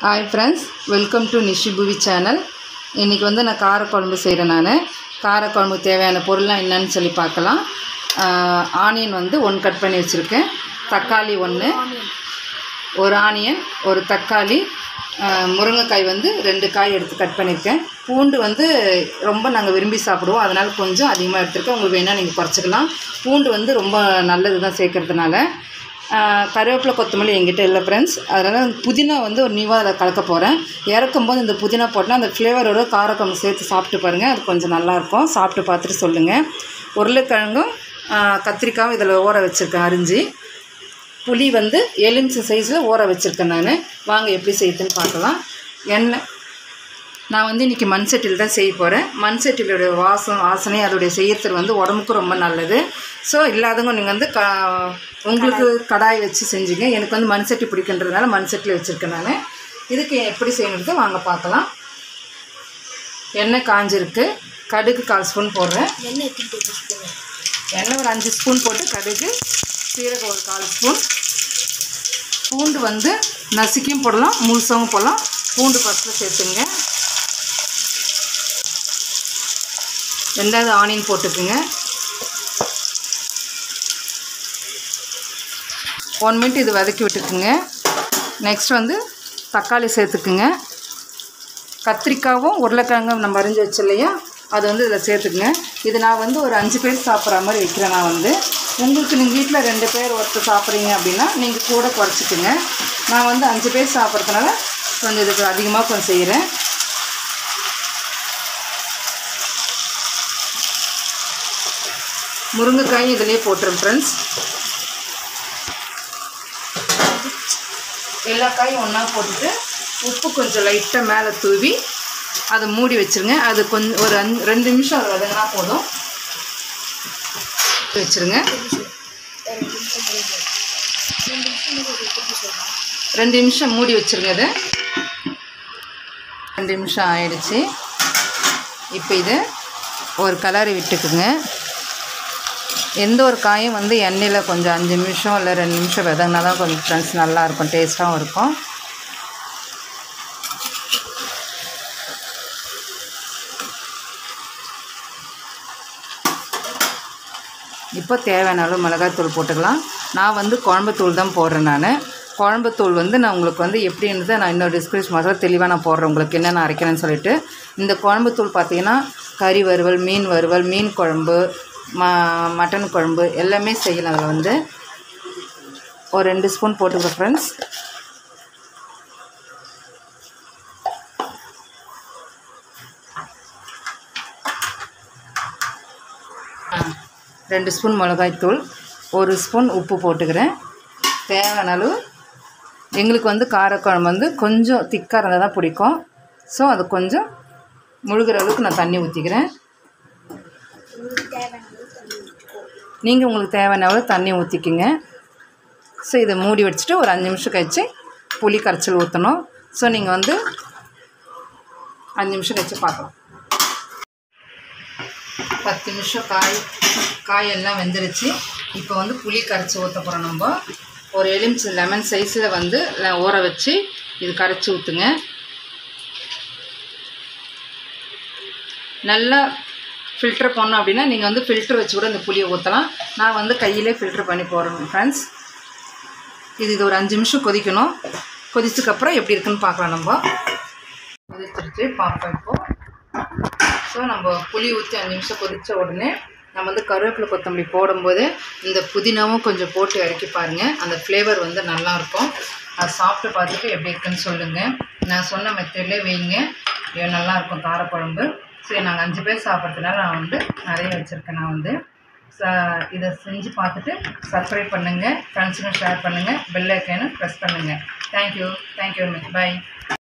Hi friends, welcome to நிஷிபுவி channel. இன்றைக்கி வந்து நான் காரக்குழம்பு செய்கிறேன். காரக்குழம்புக்கு தேவையான பொருள்லாம் என்னன்னு சொல்லி பார்க்கலாம். ஆனியன் வந்து 1 கட் பண்ணி வச்சுருக்கேன், தக்காளி 1, ஒரு ஆனியன், ஒரு தக்காளி, முருங்கைக்காய் வந்து 2 காய் எடுத்து கட் பண்ணியிருக்கேன். பூண்டு வந்து ரொம்ப நாங்கள் விரும்பி சாப்பிடுவோம், அதனால் கொஞ்சம் அதிகமாக எடுத்துருக்கேன். உங்களுக்கு வேணால் நீங்கள் குறைச்சிக்கலாம். பூண்டு வந்து ரொம்ப நல்லது தான் சேர்க்கறதுனால. கருவேப்பிலை கொத்தமல்லி எங்கிட்ட இல்லை ஃப்ரெண்ட்ஸ், அதனால் புதினா வந்து ஒரு நியூவாக அதை கலக்க போகிறேன். இறக்கும்போது இந்த புதினா போட்டால் அந்த ஃப்ளேவரோட காரக்குழம்பு சேர்த்து சாப்பிட்டு பாருங்கள், அது கொஞ்சம் நல்லாயிருக்கும். சாப்பிட்டு பார்த்துட்டு சொல்லுங்கள். உருளைக்கிழங்கும் கத்திரிக்காயும் இதில் ஊற வச்சுருக்கேன் அரிஞ்சு. புளி வந்து எலுமிச்சை சைஸில் ஊற வச்சுருக்கேன் நான். வாங்க எப்படி செய்யுதுன்னு பார்க்கலாம். எண்ணெய் நான் வந்து இன்றைக்கி மண் சட்டியில் தான் செய்ய போகிறேன். மண் சட்டியிலுடைய வாசனை அதோடைய செய்யறது வந்து உடம்புக்கு ரொம்ப நல்லது. ஸோ இல்லாதவங்க நீங்கள் வந்து உங்களுக்கு கடாய் வச்சு செஞ்சுங்க. எனக்கு வந்து மண் சட்டி பிடிக்கின்றதுனால மண் சட்டியில் வச்சுருக்கேன் நான். இதுக்கு எப்படி செய்யணுறது வாங்க பார்க்கலாம். எண்ணெய் காஞ்சிருக்கு, கடுகு 1/4 ஸ்பூன் போடுறேன். எண்ணெய் ஒரு 5 ஸ்பூன் போட்டு கடுகு, சீரகம் ஒரு 1/4 ஸ்பூன். பூண்டு வந்து நசுக்கியும் போடலாம், முழுசாகவும் போடலாம். பூண்டு ஃபஸ்ட்டில் சேர்த்துங்க. 2வது ஆனியன் போட்டுக்குங்க. 1 மினிட் இது வதக்கி விட்டுக்குங்க. நெக்ஸ்ட் வந்து தக்காளி சேர்த்துக்குங்க. கத்திரிக்காவும் உருளைக்கிழங்கும் நம்ம அரிஞ்சு வச்சு இல்லையா, அது வந்து இதில் சேர்த்துக்குங்க. இது நான் வந்து ஒரு 5 பேர் சாப்பிட்ற மாதிரி வைக்கிறேன். நான் வந்து உங்களுக்கு நீங்கள் வீட்டில் 2 பேர் ஒருத்தர் சாப்பிட்றீங்க அப்படின்னா நீங்கள் கூட குறைச்சிக்குங்க. நான் வந்து 5 பேர் சாப்பிட்றதுனால கொஞ்சம் இதுக்கு அதிகமாக கொஞ்சம் செய்கிறேன். முருங்கைக்காயும் இதிலே போட்டுருங்க ஃப்ரெண்ட்ஸ். எல்லா காயும் ஒன்றா போட்டுட்டு உப்பு கொஞ்சம் லைட்டாக மேலே தூவி அதை மூடி வச்சுருங்க. அது கொஞ்சம் ஒரு 2 நிமிஷம் அது வதங்கினா போதும். வச்சுருங்க. 2 நிமிஷம் மூடி வச்சுருங்க. அது 2 நிமிஷம் ஆயிடுச்சு. இப்போ இது ஒரு கலரி விட்டுக்குங்க. எந்த ஒரு காயும் வந்து எண்ணெயில் கொஞ்சம் 5 நிமிஷம் இல்லை 2 நிமிஷம் வதங்கினா தான் கொஞ்சம் ஃப்ரெண்ட்ஸ் நல்லாயிருக்கும், டேஸ்ட்டாகவும் இருக்கும். இப்போ தேவையான அளவு மிளகாய்த்தூள் போட்டுக்கலாம். நான் வந்து குழம்புத்தூள் தான் போடுறேன். குழம்புத்தூள் வந்து நான் உங்களுக்கு வந்து எப்படின்றத நான் இன்னொரு டிஸ்கிரிப்ஷன் மாதிரி தெளிவாக நான் போடுறேன், உங்களுக்கு என்னென்ன அரைக்கணும்னு சொல்லிட்டு. இந்த குழம்புத்தூள் பார்த்திங்கன்னா கறி வறுவல், மீன் வறுவல், மீன் குழம்பு, மட்டன் குழம்பு எல்லாமே செய்யலாம். அதில் வந்து ஒரு 2 ஸ்பூன் போட்டுக்கிறேன் ஃப்ரெண்ட்ஸ். ரெண்டு ஸ்பூன் மிளகாய்த்தூள், 1 ஸ்பூன் உப்பு போட்டுக்கிறேன். தேவையான அளவு. எங்களுக்கு வந்து காரக்குழம்பு வந்து கொஞ்சம் திக்காக இருந்தால் தான் பிடிக்கும். ஸோ அது கொஞ்சம் முழுகிற அளவுக்கு நான் தண்ணி ஊற்றிக்கிறேன். நீங்கள் உங்களுக்கு தேவையான அளவு தண்ணி ஊற்றிக்கிங்க. ஸோ இதை மூடி வச்சுட்டு ஒரு 5 நிமிஷம் கழிச்சு புளி கரைச்சல் ஊற்றணும். ஸோ நீங்கள் வந்து 5 நிமிஷம் கழிச்சு பார்க்கலாம். 10 நிமிஷம் காயெல்லாம் வெந்துருச்சு. இப்போ வந்து புளி கரைச்சி ஊற்ற போகிறோம். நம்ம ஒரு எலுமிச்சை லெமன் சைஸில் வந்து ஊற வச்சு இது கரைச்சி ஊற்றுங்க. நல்லா ஃபில்டர் பண்ணோம் அப்படின்னா நீங்கள் வந்து ஃபில்டர் வச்சு கூட இந்த புளியை ஊற்றலாம். நான் வந்து கையிலே ஃபில்டர் பண்ணி போடுறேன் ஃப்ரெண்ட்ஸ். இது ஒரு 5 நிமிஷம் கொதிக்கணும். கொதிச்சதுக்கப்புறம் எப்படி இருக்குன்னு பார்க்கலாம். நம்ம கொதிச்சிருச்சு பார்ப்போம் இப்போது. ஸோ நம்ம புளி ஊற்றி 5 நிமிஷம் கொதித்த உடனே நம்ம வந்து கருவேப்பிலை கொத்தமல்லி போடும்போது இந்த புதினாவும் கொஞ்சம் போட்டு இறக்கி பாருங்கள். அந்த ஃப்ளேவர் வந்து நல்லாயிருக்கும். அதை சாப்பிட்டு பார்த்துட்டு எப்படி இருக்குன்னு சொல்லுங்கள். நான் சொன்ன மெத்தட்லேயே வைங்க, நல்லாயிருக்கும் காரக்குழம்பு. சரி, நாங்கள் 5 பேர் சாப்பிட்றதுனால நான் வந்து நிறைய வச்சுருக்கேன். நான் வந்து இதை செஞ்சு பார்த்துட்டு சப்ஸ்கிரைப் பண்ணுங்கள், ஃப்ரெண்ட்ஸுக்கும் ஷேர் பண்ணுங்கள், பெல் ஐக்கானை ப்ரெஸ் பண்ணுங்கள். Thank you very much. பாய்.